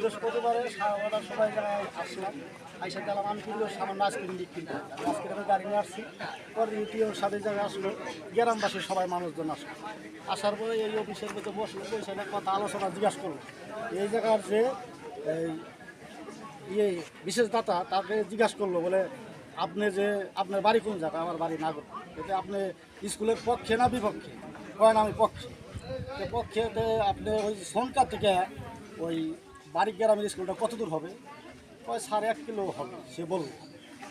বৃহস্পতিবারে 9:30 সবাই জায়গায় আসলাম, আইসা গেলাম। আমি কিন্তু সামান্য আইসক্রিম দিক কিনতে আইসক্রিমের গাড়ি নিয়ে আসছি। পরে ইউটিও সাথে জায়গায় আসলো, গ্রামবাসী সবাই মানুষজন আসলো। আসার পরে এই অফিসের মধ্যে বসলো, বসে কথা আলোচনা জিজ্ঞাসা করলো। এই জায়গার যে বিশেষ দাতা তাকে জিজ্ঞাসা করলো, বলে আপনি যে আপনার বাড়ি কোন জায়গা? আমার বাড়ি নাগর। এতে আপনি স্কুলের পক্ষে না বিপক্ষে? কয় না আমি পক্ষে। তো পক্ষেতে আপনি ওই সনকার থেকে ওই বাড়ি গ্রামের স্কুলটা কত দূর হবে? কয় 1.5 কিলো হবে। সে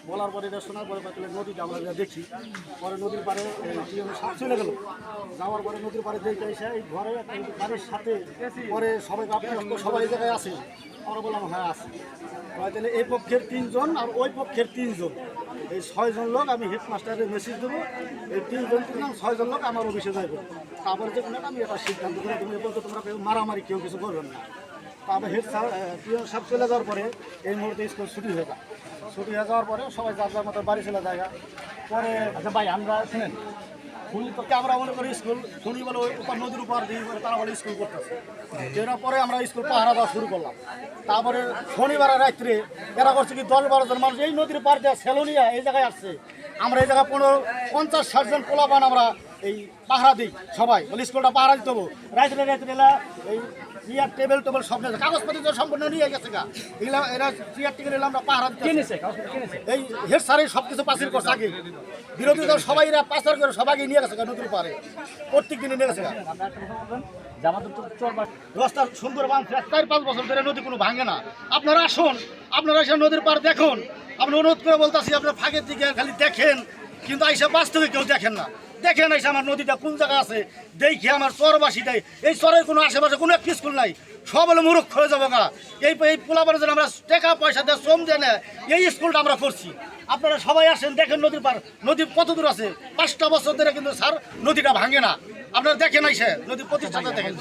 বলার পরে এটা শোনার পরে তাহলে নদীটা আমরা দেখি। পরে নদীর পাড়ে সাপ চলে গেল। যাওয়ার পরে নদীর পাড়ে দেখে এসে এই ঘরে বাড়ির সাথে পরে সবাই সবাই জায়গায় আছে। আমরা বললাম হ্যাঁ আছে। তাহলে এই পক্ষের 3 জন আর ওই পক্ষের 3 জন, এই 6 জন লোক আমি হেডমাস্টারের মেসেজ দেবো। এই 3 জন 6 জন লোক আমার অফিসে যাইবে। তারপরে যে কোনো আমি এটা সিদ্ধান্ত করে তুমি বলতো তোমরা কেউ মারামারি কেউ কিছু করবেন না। তারপরে হেড স্যার পিয়ন সাহেব চলে যাওয়ার পরে এই মুহূর্তে স্কুল ছুটি হয়ে যায়। ছুটি হয়ে যাওয়ার পরে সবাই যার যার মতো বাড়ি চলে যায়। পরে আচ্ছা ভাই আমরা শুনেন ফুলকে আমরা মনে করি স্কুল শুনি বলে ওই উপর নদীর উপর দিয়ে বলে তারা বলে স্কুল করতেছে। এর পরে আমরা স্কুল পাহারা দেওয়া শুরু করলাম। তারপরে শনিবার রাত্রে এরা করছে কি 10-12 জন মানুষ এই নদীর পার দিয়ে সেলোনিয়া এই জায়গায় আসছে। আমরা এই জায়গায় 50-60 জন পোলাপান আমরা এই পাহারা দিই। সবাই বলে স্কুলটা পাহারা দিতে হবো। রাত্রে এই চেয়ার টেবিল সব নিয়ে কাগজপত্র তো সম্পূর্ণ নিয়ে গেছে গা। এগুলা এরা চেয়ার টেবিল আমরা পাহারা দিতে এই হেড স্যারের সব কিছু পাশের করছে আগে। বিরোধী দল সবাই এরা পাচার করে সবাইকে নিয়ে গেছে নদীর পারে, প্রত্যেক দিনে নিয়ে গেছে। রাস্তা সুন্দর বাঁধছে 4-5 বছর ধরে নদী কোনো ভাঙে না। আপনারা আসুন, আপনারা এসে নদীর পার দেখুন। আপনি অনুরোধ করে বলতেছি আপনার ফাঁকের দিকে খালি দেখেন, কিন্তু আইসা বাস্তবে কেউ দেখেন না। দেখেন এসে আমার নদীটা কোন জায়গা আছে দেখি। আমার চরবাসীটাই এই চরের কোনো আশেপাশে কোনো একটা স্কুল নাই, সব হলে মূর্খ হয়ে যাবো গা। এই পোলাপানের জন্য আমরা টাকা পয়সা দিয়ে শ্রম দিয়ে না এই স্কুলটা আমরা করছি। আপনারা সবাই আসেন দেখেন নদীর পার, নদী কত দূর আছে। 5টা বছর ধরে কিন্তু স্যার নদীটা ভাঙে না। আপনারা দেখেন আইসে নদীর প্রতিষ্ঠাতা দেখেন।